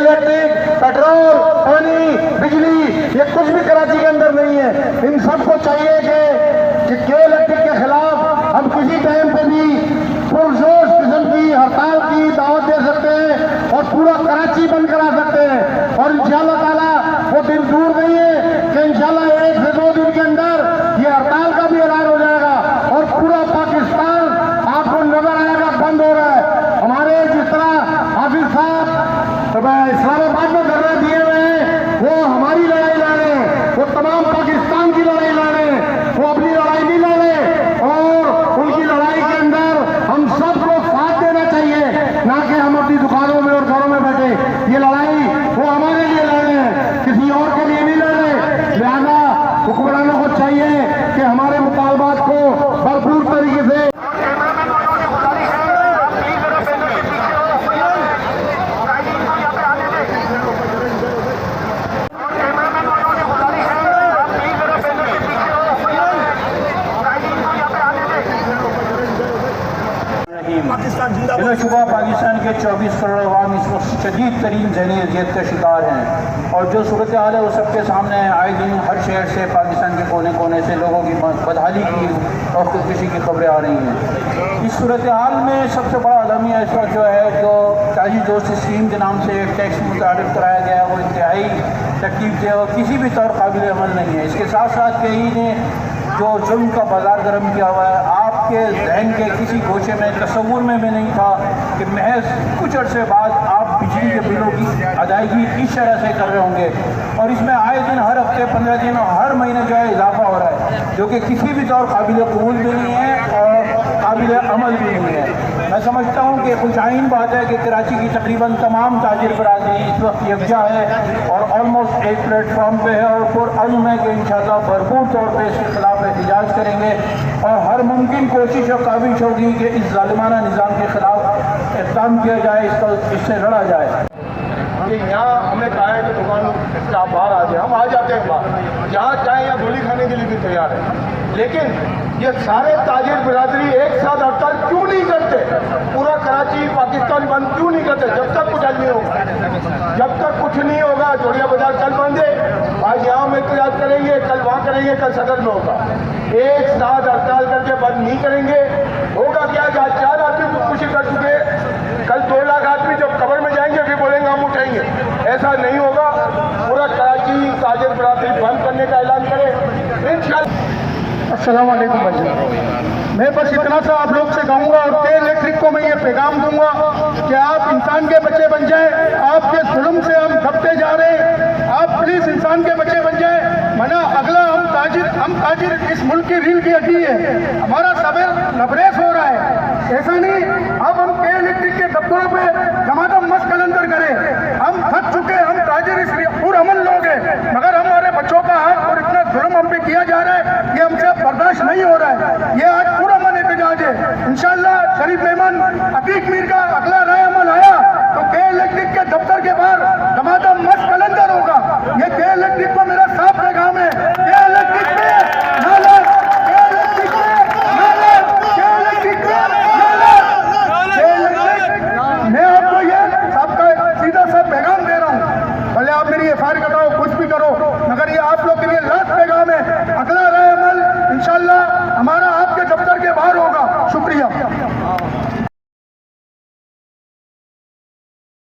Electric, petrol, पानी, बिजली, ये कुछ भी कराची के अंदर नहीं है। इन सबको चाहिए कि क्यों इलेक्ट्रिक के खिलाफ हम किसी टाइम पे भी पुरजोश किस्म की हड़ताल की दावत दे सकते हैं और पूरा कराची बंद करा सकते हैं। और इंशाअल्लाह ताला वो दिन दूर नहीं है कि इंशाअल्लाह 1 से 2 दिन के अंदर ये हड़ताल का भी ऐलान हो जाएगा और पूरा पाकिस्तान आपको नजर आएगा बंद हो रहा है। हमारे जिस तरह हाफिज साहब इस्लामाबाद में धरने दिए हुए हैं, वो हमारी लड़ाई लड़ रहे हैं, वो तमाम पाकिस्तान की लड़ाई लड़ रहे हैं, वो अपनी लड़ाई नहीं लड़ रहे। और उनकी लड़ाई के अंदर हम सबको साथ देना चाहिए, ना कि हम अपनी दुकानों में और घरों में बैठे। ये लड़ाई वो हमारे लिए लड़ रहे हैं, किसी और के लिए नहीं लड़ रहे। लिहाजा हुक्मरानों को चाहिए कि हमारे मुतालबात को भरपूर तरीके से बिलाशुबा पाकिस्तान के 24 करोड़ अवाम इस वक्त शदीद तरीन ज़हनी अजियत का शिकार हैं और जो सूरत हाल है वो सबके सामने है। आए दिन हर शहर से पाकिस्तान के कोने कोने से लोगों की बदहाली की और खुदकुशी की खबरें आ रही हैं। इस सूरत हाल में सबसे बड़ा अलमिया इस वक्त जो है जो ताजी दोस्त स्कीम के नाम से एक टैक्स मुतारिफ कराया गया है, वो इंतहाई तकलीफ से और किसी भी तौर काबिल अमल नहीं है। इसके साथ साथ कहीं ने जो जुल्म का बाजार गर्म किया हुआ है, आपके जहन के किसी गोशे में तस्वुर में भी नहीं था कि महज कुछ अर्से बाद आप बिजली के बिलों की अदायगी इस तरह से कर रहे होंगे। और इसमें आए दिन हर हफ्ते 15 दिन और हर महीने जो है इजाफा हो रहा है, जो कि किसी भी तौर काबिल कबूल भी नहीं है और काबिल अमल भी नहीं है। मैं समझता हूँ कि खुशाइन बात है कि कराची की तकरीबन तमाम ताजिर बरादरी इस वक्त यकजा है और ऑलमोस्ट एक प्लेटफॉर्म पे है और पुरअज़्म है कि इंशाअल्लाह भरपूर तौर पर इसके खिलाफ एहतजाज करेंगे और हर मुमकिन कोशिश और काबिश होगी कि इस ज़ालिमाना निज़ाम के खिलाफ इक़दाम किया जाए, इससे लड़ा जाए। कि यहाँ हमें कहा है कि दुकानों से आप बाहर आ जाए, हम आ जाते हैं बाहर, जहाँ चाहे या गोली खाने के लिए भी तैयार है। लेकिन ये सारे ताजिर बिरादरी एक साथ हड़ताल क्यों नहीं करते? पूरा कराची पाकिस्तान बंद क्यों नहीं करते? जब तक कुछ हल नहीं होगा, जब तक कुछ नहीं होगा। जोड़िया बाजार कल बंद है, आज यहाँ हम एहतजाज करेंगे, कल वहाँ करेंगे, कल सदर में होगा। एक साथ हड़ताल करके बंद नहीं करेंगे, होगा क्या? 4 आदमी खुदकुशी कर चुके, कल 2 लाख आदमी जब कब्र में जाएंगे फिर बोलेंगे हम उठाएंगे। ऐसा नहीं होगा। पूरा कराची ताजिर बिरादरी बंद करने का ऐलान करें इंशाअल्लाह। अस्सलाम वालेकुम भाई, मैं बस इतना सा आप लोग से कहूँगा और के इलेक्ट्रिक को मैं ये पैगाम दूंगा कि आप इंसान के बच्चे बन जाएं। आपके जुल्म से हम दबते जा रहे हैं, आप प्लीज इंसान के बच्चे बन जाएं। मना अगला हम ताजिर इस मुल्क की रीढ़ की हड्डी है, हमारा सबर लबरेज हो रहा है। ऐसा नहीं अब हम के इलेक्ट्रिक के दफ्तरों पे